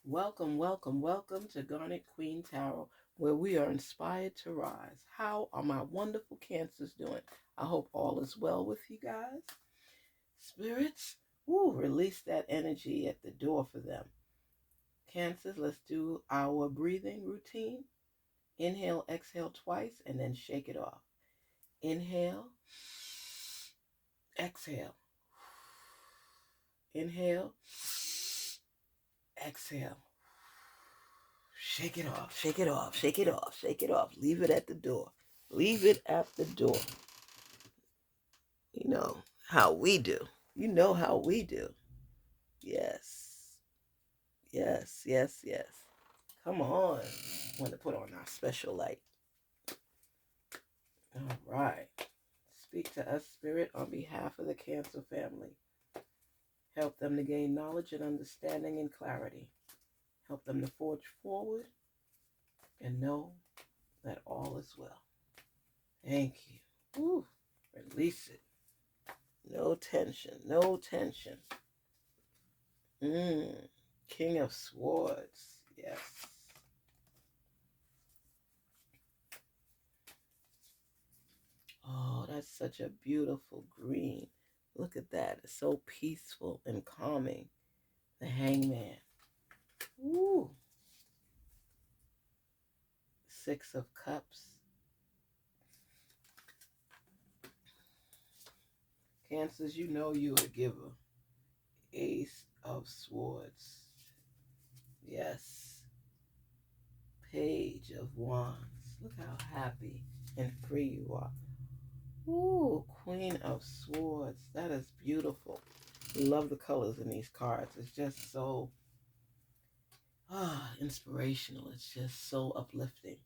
Welcome, welcome, welcome to Garnet Queen Tarot, where we are inspired to rise. How are my wonderful Cancers doing? I hope all is well with you guys. Spirits, release that energy at the door for them. Cancers, let's do our breathing routine. Inhale, exhale twice, and then shake it off. Inhale, exhale. Inhale, exhale. Shake it off, shake it off, shake it off, shake it off. Leave it at the door. Leave it at the door. You know how we do. You know how we do. Yes, yes, yes, yes. Come on. I want to put on our special light. All right. Speak to us, Spirit, on behalf of the Cancer family. Help them to gain knowledge and understanding and clarity. Help them to forge forward and know that all is well. Thank you. Woo. Release it. No tension. No tension. King of Swords. Yes. Oh, that's such a beautiful green. Look at that. It's so peaceful and calming. The Hangman. Ooh. Six of Cups. Cancers, you know you're a giver. Ace of Swords. Yes. Page of Wands. Look how happy and free you are. Ooh, Queen of Swords. That is beautiful. Love the colors in these cards. It's just so inspirational. It's just so uplifting.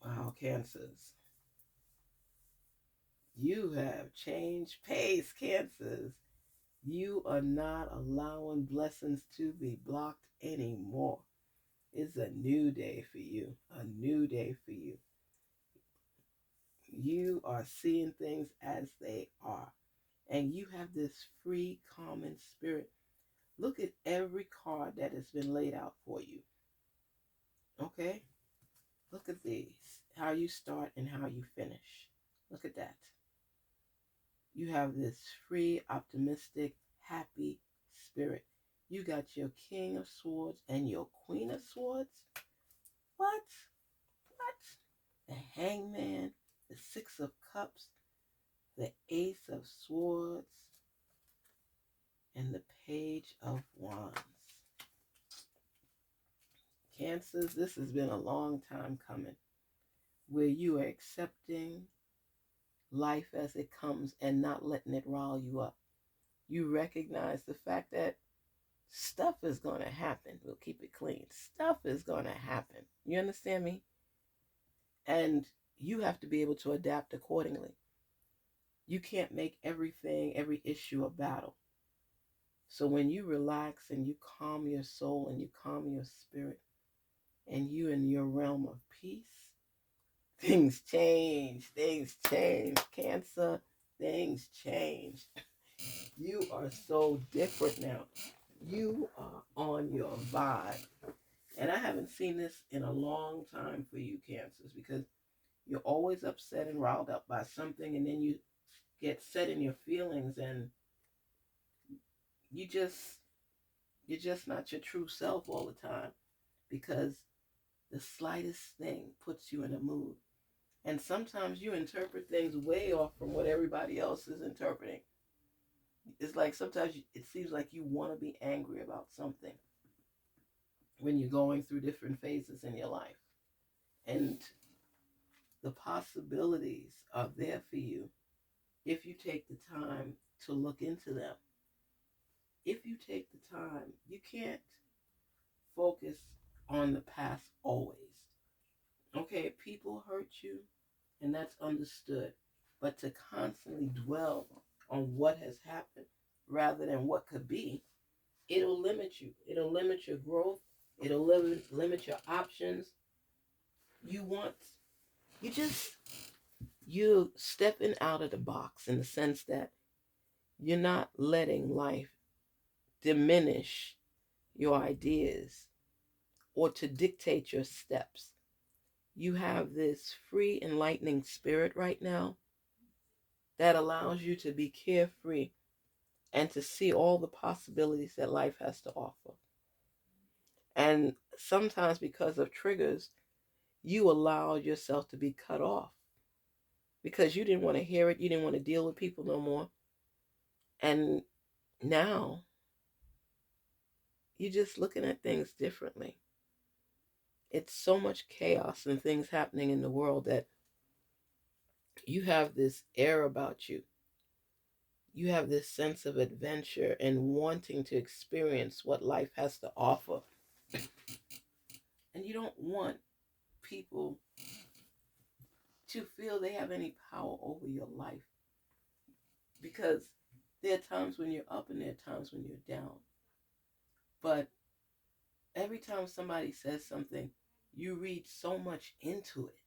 Wow, Cancers. You have changed pace, Cancers. You are not allowing blessings to be blocked anymore. It's a new day for you. A new day for you. You are seeing things as they are. And you have this free, common spirit. Look at every card that has been laid out for you. Okay? Look at these. How you start and how you finish. Look at that. You have this free, optimistic, happy spirit. You got your King of Swords and your Queen of Swords. What? The Hangman, the Six of Cups, the Ace of Swords, and the Page of Wands. Cancers, this has been a long time coming, where you are accepting life as it comes and not letting it rile you up. You recognize the fact that stuff is going to happen. We'll keep it clean. Stuff is going to happen. You understand me? And you have to be able to adapt accordingly. You can't make everything, every issue a battle. So when you relax and you calm your soul and you calm your spirit and you in your realm of peace, things change. Things change. Cancer, things change. You are so different now. You are on your vibe. And I haven't seen this in a long time for you, Cancers, because you're always upset and riled up by something, and then you get set in your feelings, and you're just not your true self all the time, because the slightest thing puts you in a mood. And sometimes you interpret things way off from what everybody else is interpreting. It's like sometimes it seems like you want to be angry about something when you're going through different phases in your life. And the possibilities are there for you if you take the time to look into them. If you take the time, you can't focus on the past always. Okay, people hurt you, and that's understood. But to constantly dwell on what has happened rather than what could be, it'll limit you. It'll limit your growth. It'll limit your options. You want, you stepping out of the box in the sense that you're not letting life diminish your ideas or to dictate your steps. You have this free, enlightening spirit right now that allows you to be carefree and to see all the possibilities that life has to offer. And sometimes, because of triggers, you allow yourself to be cut off because you didn't want to hear it, you didn't want to deal with people no more. And now you're just looking at things differently. It's so much chaos and things happening in the world that you have this air about you. You have this sense of adventure and wanting to experience what life has to offer. And you don't want people to feel they have any power over your life, because there are times when you're up and there are times when you're down. But every time somebody says something, you read so much into it.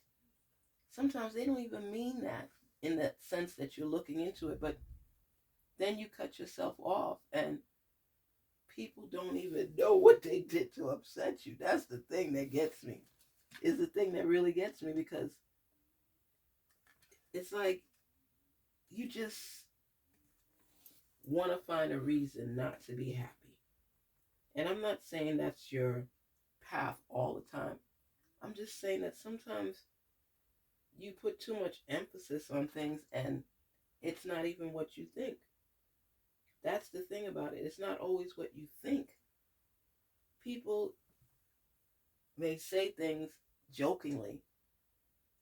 Sometimes they don't even mean that in that sense that you're looking into it, but then you cut yourself off and people don't even know what they did to upset you. That's the thing that gets me. Is the thing that really gets me, because it's like you just want to find a reason not to be happy. And I'm not saying that's your path all the time. I'm just saying that sometimes you put too much emphasis on things and it's not even what you think. That's the thing about it. It's not always what you think. People may say things jokingly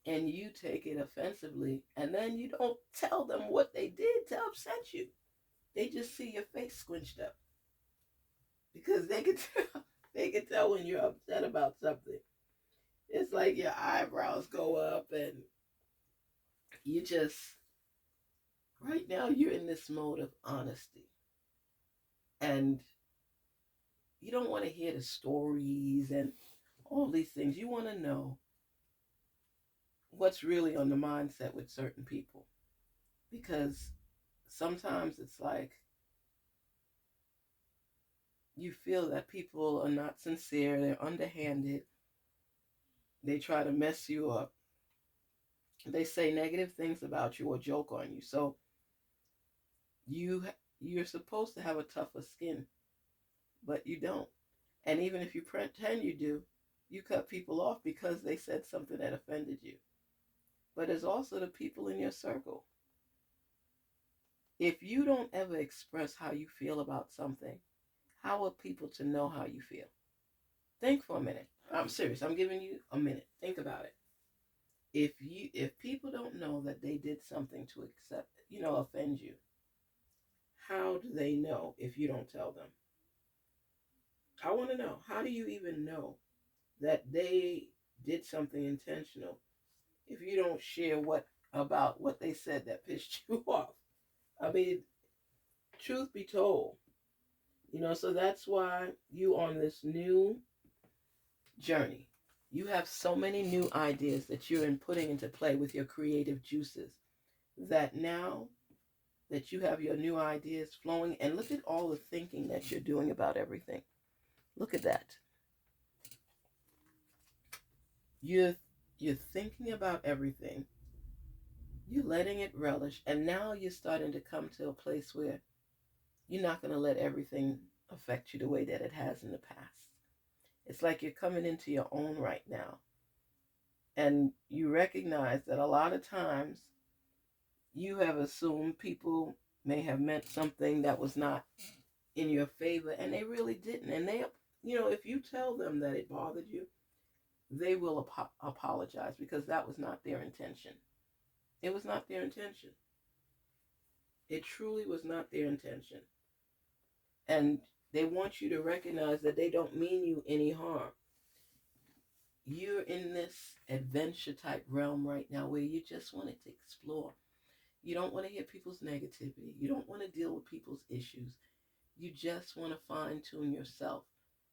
and you take it offensively, and then you don't tell them what they did to upset you. They just see your face squinched up because they can tell when you're upset about something. It's like your eyebrows go up and you just, right now you're in this mode of honesty. And you don't want to hear the stories and all these things. You want to know what's really on the mindset with certain people. Because sometimes it's like you feel that people are not sincere, they're underhanded, they try to mess you up, they say negative things about you or joke on you. So you you're supposed to have a tougher skin, but you don't. And even if you pretend you do, you cut people off because they said something that offended you. But it's also the people in your circle. If you don't ever express how you feel about something, how are people to know how you feel? Think for a minute. I'm serious. I'm giving you a minute. Think about it. If people don't know that they did something to offend you, how do they know if you don't tell them? I want to know, how do you even know that they did something intentional if you don't share what they said that pissed you off? I mean, truth be told, so that's why you on this new journey. You have so many new ideas that you're putting into play with your creative juices, that now that you have your new ideas flowing, and look at all the thinking that you're doing about everything. Look at that. You're you're thinking about everything. You're letting it relish, and now you're starting to come to a place where you're not going to let everything affect you the way that it has in the past. It's like you're coming into your own right now. And you recognize that a lot of times you have assumed people may have meant something that was not in your favor, and they really didn't. And if you tell them that it bothered you, they will apologize, because that was not their intention. It was not their intention. It truly was not their intention. And they want you to recognize that they don't mean you any harm. You're in this adventure type realm right now where you just wanted to explore. You don't want to hear people's negativity. You don't want to deal with people's issues. You just want to fine tune yourself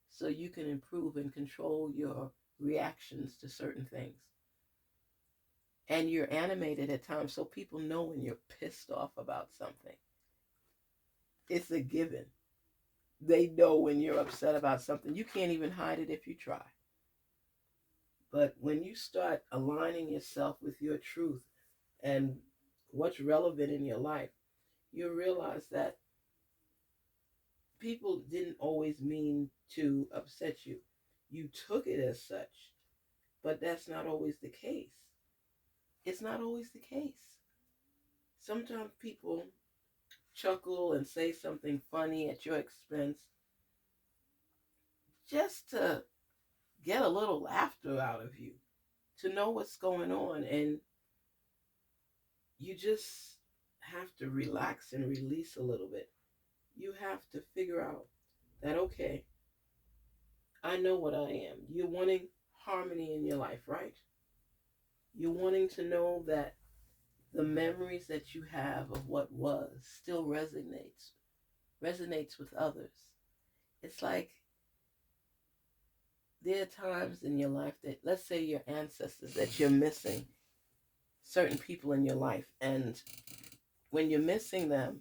so you can improve and control your reactions to certain things. And you're animated at times, so people know when you're pissed off about something. It's a given. They know when you're upset about something. You can't even hide it if you try. But when you start aligning yourself with your truth and what's relevant in your life, you realize that people didn't always mean to upset you. You took it as such, but that's not always the case. It's not always the case. Sometimes people chuckle and say something funny at your expense just to get a little laughter out of you, to know what's going on. And you just have to relax and release a little bit. You have to figure out that, okay, I know what I am. You're wanting harmony in your life, right? You're wanting to know that the memories that you have of what was still resonates with others. It's like there are times in your life that, let's say your ancestors, that you're missing certain people in your life. And when you're missing them,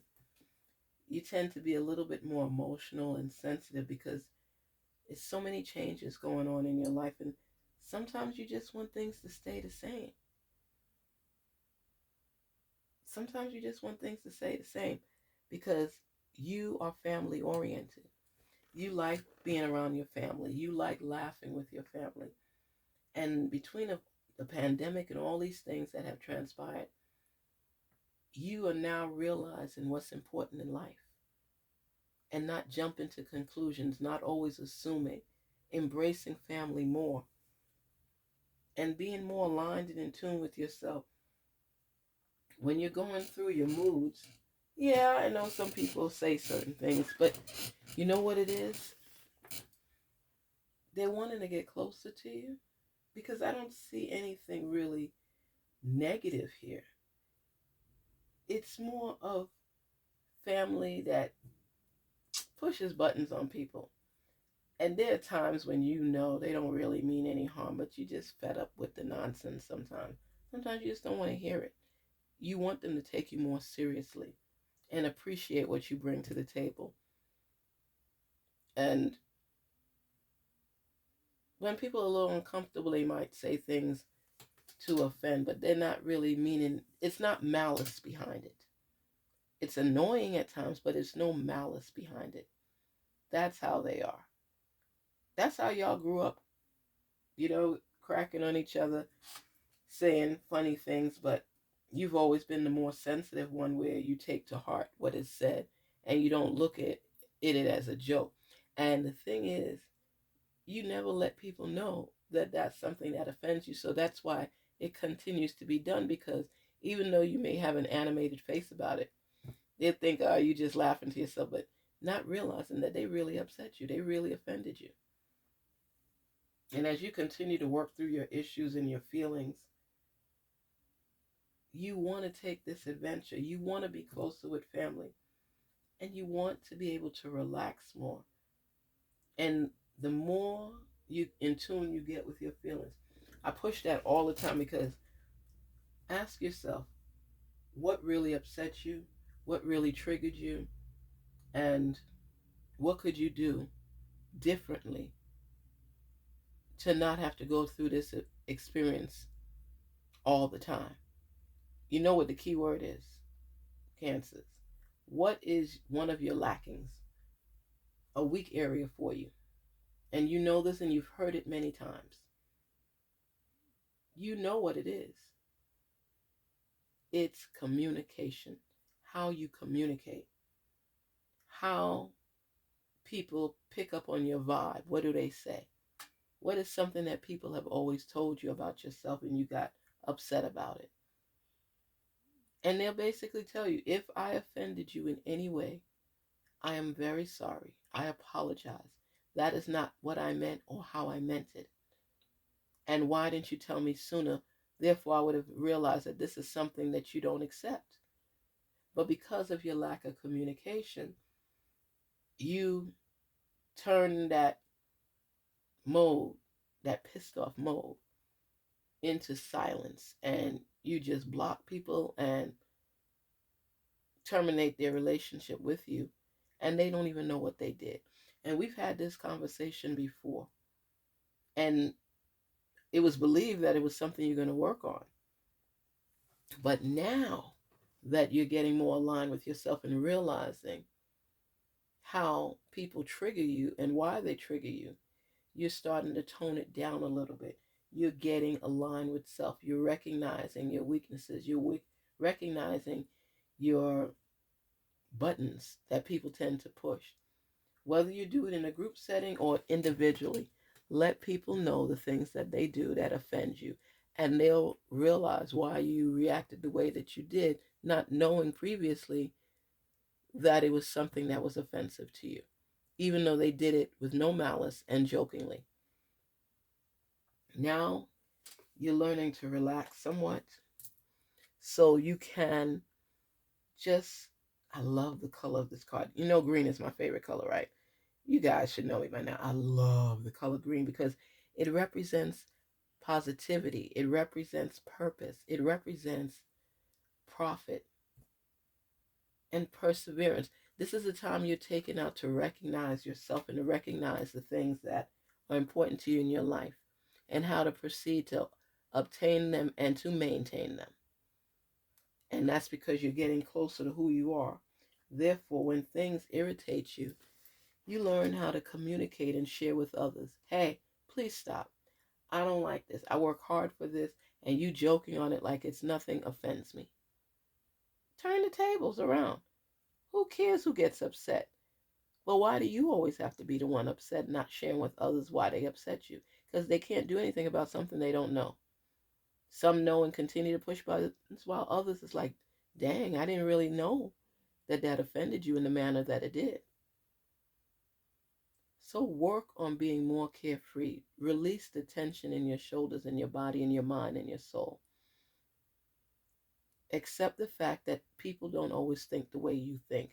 you tend to be a little bit more emotional and sensitive because it's so many changes going on in your life. And sometimes you just want things to stay the same. Sometimes you just want things to stay the same because you are family oriented. You like being around your family. You like laughing with your family. And between the pandemic and all these things that have transpired, you are now realizing what's important in life and not jumping to conclusions, not always assuming, embracing family more, and being more aligned and in tune with yourself. When you're going through your moods, yeah, I know some people say certain things, but you know what it is? They're wanting to get closer to you because I don't see anything really negative here. It's more of family that pushes buttons on people. And there are times when you know they don't really mean any harm, but you just fed up with the nonsense sometimes. Sometimes you just don't want to hear it. You want them to take you more seriously and appreciate what you bring to the table. And when people are a little uncomfortable, they might say things to offend, but they're not really meaning, it's not malice behind it. It's annoying at times, but it's no malice behind it. That's how they are. That's how y'all grew up, cracking on each other, saying funny things, but you've always been the more sensitive one where you take to heart what is said and you don't look at it as a joke. And the thing is, you never let people know that that's something that offends you. So that's why it continues to be done, because even though you may have an animated face about it, they think, oh, you just laughing to yourself, but not realizing that they really upset you. They really offended you. And as you continue to work through your issues and your feelings, you want to take this adventure. You want to be closer with family. And you want to be able to relax more. And the more you in tune you get with your feelings. I push that all the time because ask yourself, what really upset you? What really triggered you? And what could you do differently to not have to go through this experience all the time? You know what the key word is, Cancers. What is one of your lackings, a weak area for you? And you know this and you've heard it many times. You know what it is. It's communication. How you communicate. How people pick up on your vibe. What do they say? What is something that people have always told you about yourself and you got upset about it? And they'll basically tell you, if I offended you in any way, I am very sorry. I apologize. That is not what I meant or how I meant it. And why didn't you tell me sooner? Therefore, I would have realized that this is something that you don't accept. But because of your lack of communication, you turn that mode, that pissed off mode, into silence. And you just block people and terminate their relationship with you. And they don't even know what they did. And we've had this conversation before. And it was believed that it was something you're going to work on. But now that you're getting more aligned with yourself and realizing how people trigger you and why they trigger you, you're starting to tone it down a little bit. You're getting aligned with self. You're recognizing your weaknesses. You're recognizing your buttons that people tend to push. Whether you do it in a group setting or individually, let people know the things that they do that offend you, and they'll realize why you reacted the way that you did, not knowing previously that it was something that was offensive to you, even though they did it with no malice and jokingly. Now you're learning to relax somewhat so you can just, I love the color of this card. You know, green is my favorite color, right? You guys should know me by now. I love the color green because it represents positivity. It represents purpose. It represents profit and perseverance. This is the time you're taking out to recognize yourself and to recognize the things that are important to you in your life and how to proceed to obtain them and to maintain them. And that's because you're getting closer to who you are. Therefore, when things irritate you, you learn how to communicate and share with others. Hey, please stop. I don't like this. I work hard for this, and you joking on it like it's nothing offends me. Turn the tables around. Who cares who gets upset? Well, why do you always have to be the one upset, not sharing with others why they upset you? Because they can't do anything about something they don't know. Some know and continue to push buttons, while others is like, dang, I didn't really know that offended you in the manner that it did. So work on being more carefree. Release the tension in your shoulders, in your body, in your mind, and your soul. Accept the fact that people don't always think the way you think.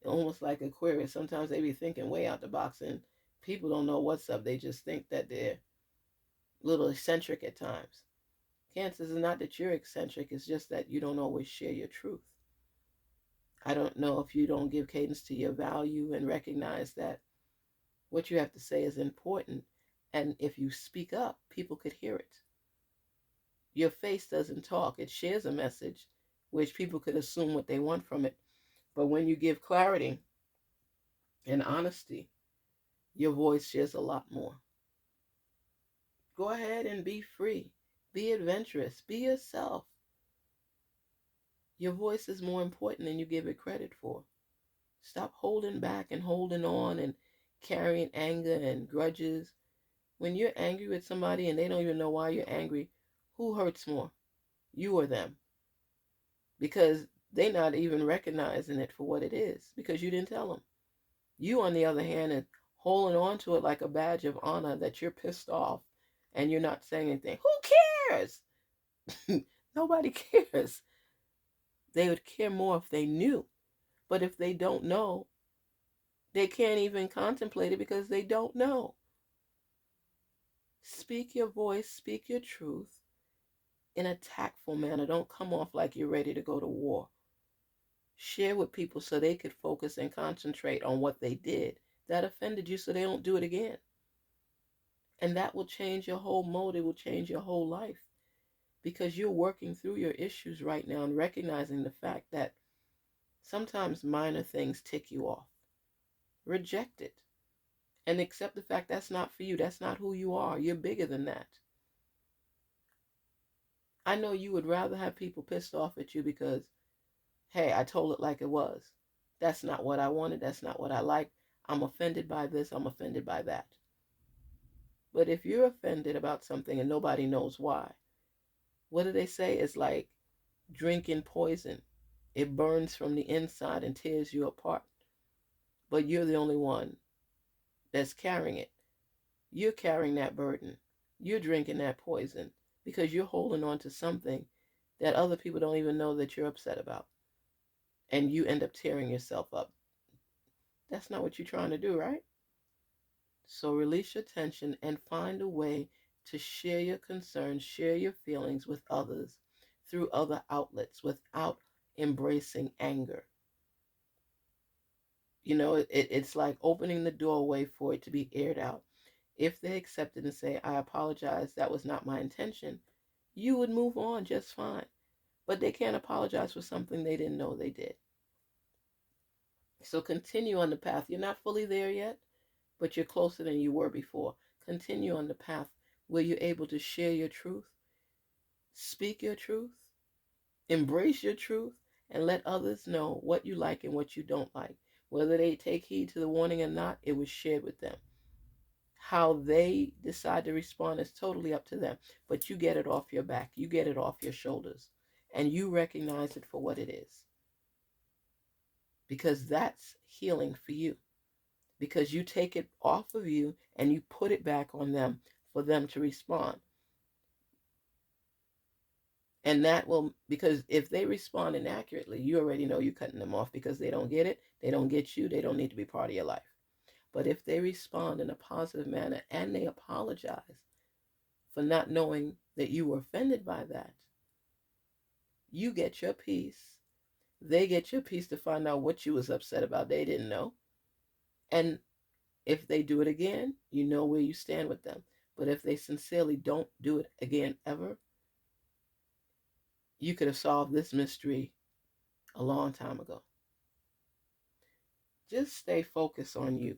Almost like Aquarius. Sometimes they be thinking way out the box and people don't know what's up. They just think that they're a little eccentric at times. Cancer is not that you're eccentric. It's just that you don't always share your truth. I don't know if you don't give cadence to your value and recognize that what you have to say is important. And if you speak up, people could hear it. Your face doesn't talk. It shares a message, which people could assume what they want from it. But when you give clarity and honesty, your voice shares a lot more. Go ahead and be free. Be adventurous. Be yourself. Your voice is more important than you give it credit for. Stop holding back and holding on and carrying anger and grudges. When you're angry with somebody and they don't even know why you're angry, who hurts more? You or them? Because they're not even recognizing it for what it is because you didn't tell them. You, on the other hand, are holding on to it like a badge of honor that you're pissed off and you're not saying anything. Who cares? Nobody cares. They would care more if they knew. But if they don't know, they can't even contemplate it because they don't know. Speak your voice, speak your truth in a tactful manner. Don't come off like you're ready to go to war. Share with people so they could focus and concentrate on what they did that offended you so they don't do it again. And that will change your whole mode. It will change your whole life because you're working through your issues right now and recognizing the fact that sometimes minor things tick you off. Reject it and accept the fact that's not for you. That's not who you are. You're bigger than that. I know you would rather have people pissed off at you because, hey, I told it like it was. That's not what I wanted. That's not what I like. I'm offended by this. I'm offended by that. But if you're offended about something and nobody knows why, what do they say? It's like drinking poison. It burns from the inside and tears you apart. But you're the only one that's carrying it. You're carrying that burden. You're drinking that poison because you're holding on to something that other people don't even know that you're upset about. And you end up tearing yourself up. That's not what you're trying to do, right? So release your tension and find a way to share your concerns, share your feelings with others through other outlets without embracing anger. It's like opening the doorway for it to be aired out. If they accept it and say, I apologize, that was not my intention, you would move on just fine. But they can't apologize for something they didn't know they did. So continue on the path. You're not fully there yet, but you're closer than you were before. Continue on the path where you're able to share your truth, speak your truth, embrace your truth, and let others know what you like and what you don't like. Whether they take heed to the warning or not, it was shared with them. How they decide to respond is totally up to them, but you get it off your back, you get it off your shoulders, and you recognize it for what it is, because that's healing for you, because you take it off of you and you put it back on them for them to respond. And that will, because if they respond inaccurately, you already know you're cutting them off, because they don't get it, they don't get you, they don't need to be part of your life. But if they respond in a positive manner and they apologize for not knowing that you were offended by that, you get your peace. They get your peace to find out what you was upset about. They didn't know. And if they do it again, you know where you stand with them. But if they sincerely don't do it again ever, you could have solved this mystery a long time ago. Just stay focused on you,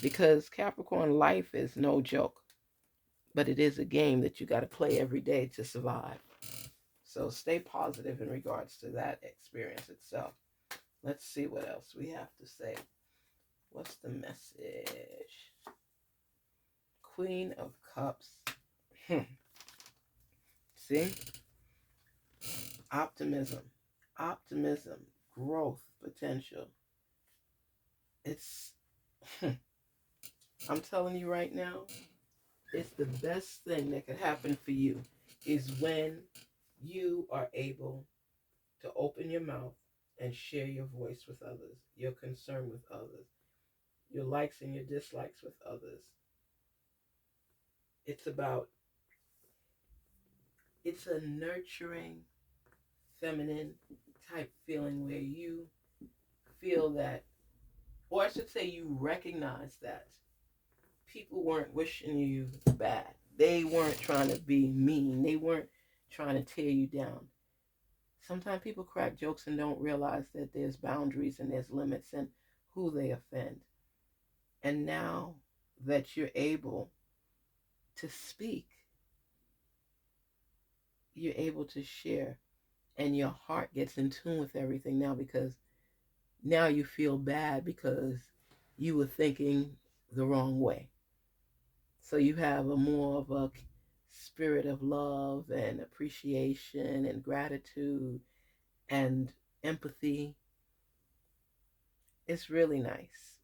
because Capricorn, life is no joke, but it is a game that you got to play every day to survive. So stay positive in regards to that experience itself. Let's see what else we have to say. What's the message? Queen of Cups. See? Optimism. Optimism. Growth potential. It's, I'm telling you right now, it's the best thing that could happen for you is when you are able to open your mouth and share your voice with others, your concern with others, your likes and your dislikes with others. It's a nurturing, feminine type feeling where you feel that, or I should say, you recognize that people weren't wishing you bad. They weren't trying to be mean. They weren't trying to tear you down. Sometimes people crack jokes and don't realize that there's boundaries and there's limits and who they offend. And now that you're able to speak, you're able to share, and your heart gets in tune with everything now, because now you feel bad because you were thinking the wrong way. So you have a more of a spirit of love and appreciation and gratitude and empathy. It's really nice.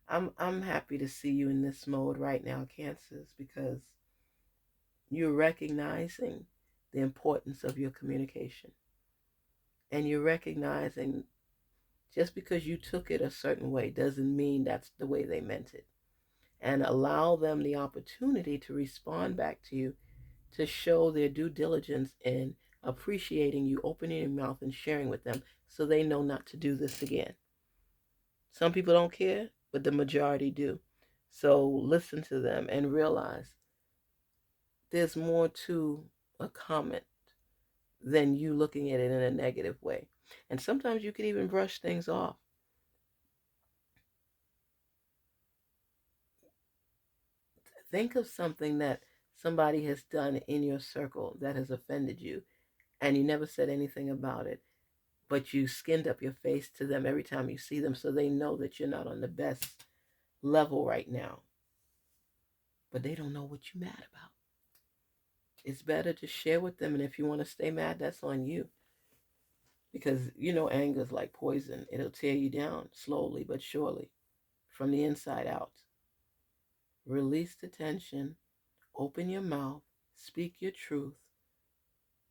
I'm happy to see you in this mode right now, Cancers, because you're recognizing the importance of your communication. And you're recognizing just because you took it a certain way doesn't mean that's the way they meant it. And allow them the opportunity to respond back to you, to show their due diligence in appreciating you opening your mouth and sharing with them, so they know not to do this again. Some people don't care, but the majority do. So listen to them and realize there's more to a comment than you looking at it in a negative way. And sometimes you can even brush things off. Think of something that somebody has done in your circle that has offended you, and you never said anything about it, but you skinned up your face to them every time you see them, so they know that you're not on the best level right now. But they don't know what you're mad about. It's better to share with them, and if you want to stay mad, that's on you. Because anger is like poison. It'll tear you down slowly but surely from the inside out. Release the tension, open your mouth, speak your truth,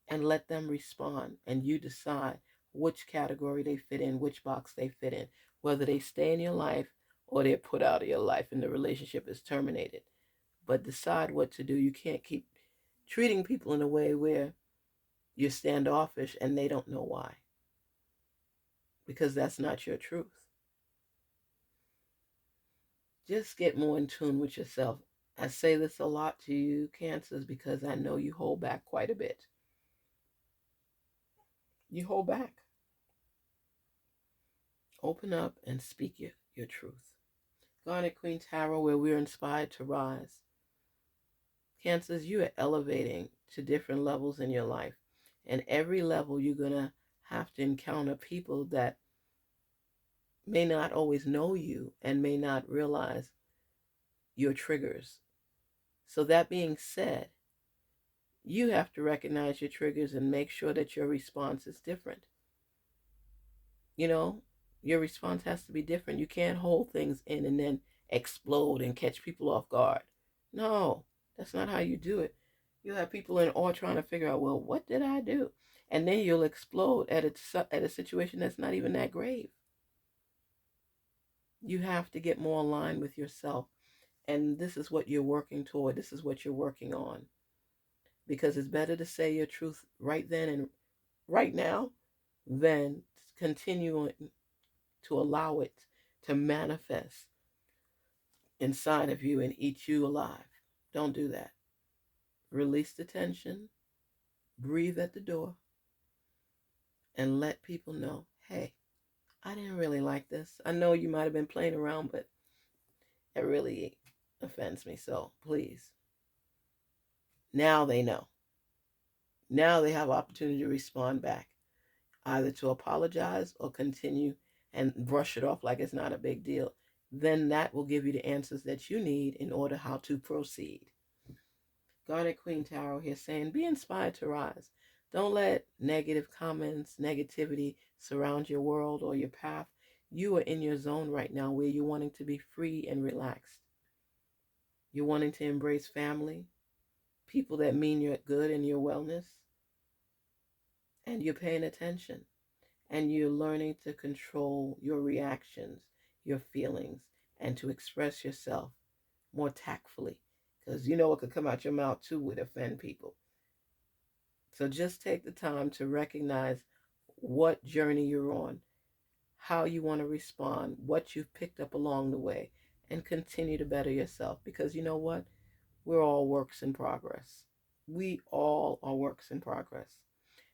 and let them respond. And you decide which category they fit in, which box they fit in, whether they stay in your life or they're put out of your life and the relationship is terminated. But decide what to do. You can't keep treating people in a way where you're standoffish and they don't know why, because that's not your truth. Just get more in tune with yourself. I say this a lot to you, Cancers, because I know you hold back quite a bit. You hold back. Open up and speak your truth. Garnet Queen Tarot, where we're inspired to rise. Cancers, you are elevating to different levels in your life. And every level, you're going to have to encounter people that may not always know you and may not realize your triggers. So that being said, you have to recognize your triggers and make sure that your response is different. You know, your response has to be different. You can't hold things in and then explode and catch people off guard. No, that's not how you do it. You'll have people in awe trying to figure out, well, what did I do? And then you'll explode at a situation that's not even that grave. You have to get more aligned with yourself. And this is what you're working toward. This is what you're working on. Because it's better to say your truth right then and right now than continuing to allow it to manifest inside of you and eat you alive. Don't do that. Release the tension, breathe at the door, and let people know, hey, I didn't really like this. I know you might have been playing around, but it really offends me. So please, now they know. Now they have opportunity to respond back, either to apologize or continue and brush it off like it's not a big deal. Then that will give you the answers that you need in order how to proceed. Garnetqueentarot here saying, be inspired to rise. Don't let negative comments, negativity surround your world or your path. You are in your zone right now where you're wanting to be free and relaxed. You're wanting to embrace family, people that mean your good and your wellness, and you're paying attention. And you're learning to control your reactions, your feelings, and to express yourself more tactfully. Because you know what could come out your mouth too would offend people. So just take the time to recognize what journey you're on, how you want to respond, what you've picked up along the way, and continue to better yourself. Because you know what? We're all works in progress. We all are works in progress.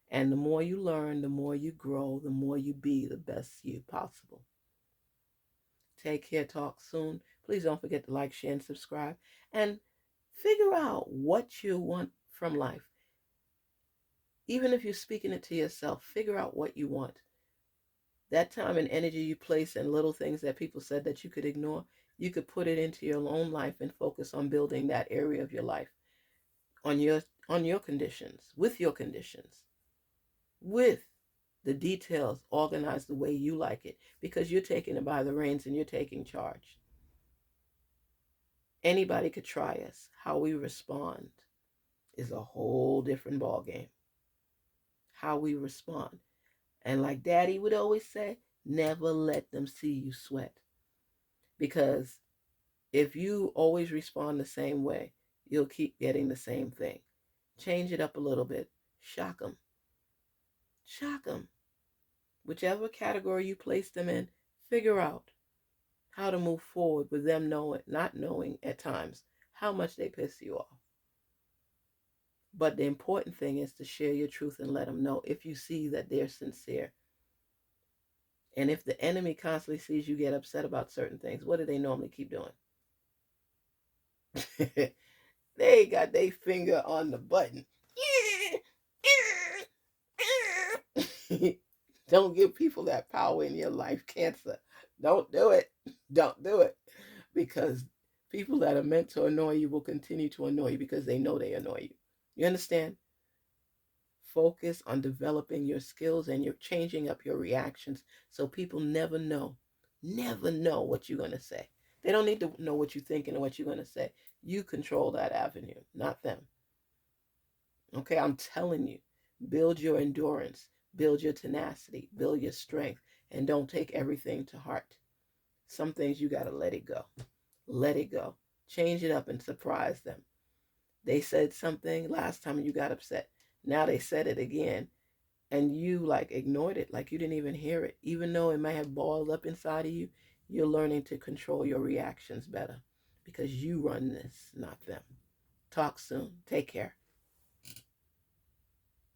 And the more you learn, the more you grow, the more you be the best you possible. Take care, talk soon. Please don't forget to like, share, and subscribe. And figure out what you want from life. Even if you're speaking it to yourself, figure out what you want. That time and energy you place in little things that people said that you could ignore, you could put it into your own life and focus on building that area of your life on your conditions, with the details organized the way you like it, because you're taking it by the reins and you're taking charge. Anybody could try us. How we respond is a whole different ballgame. How we respond. And like Daddy would always say, never let them see you sweat. Because if you always respond the same way, you'll keep getting the same thing. Change it up a little bit. Shock them. Shock them. Whichever category you place them in, figure out how to move forward with them not knowing at times how much they piss you off. But the important thing is to share your truth and let them know if you see that they're sincere. And if the enemy constantly sees you get upset about certain things, what do they normally keep doing? They got their finger on the button. Don't give people that power in your life, Cancer. Don't do it. Don't do it. Because people that are meant to annoy you will continue to annoy you because they know they annoy you. You understand? Focus on developing your skills and you're changing up your reactions so people never know what you're going to say. They don't need to know what you're thinking or what you're going to say. You control that avenue, not them. Okay, I'm telling you, build your endurance, build your tenacity, build your strength, and don't take everything to heart. Some things you got to let it go. Let it go. Change it up and surprise them. They said something last time and you got upset. Now they said it again and you like ignored it, like you didn't even hear it. Even though it may have boiled up inside of you, You're learning to control your reactions better because you run this, not them. Talk soon. Take care.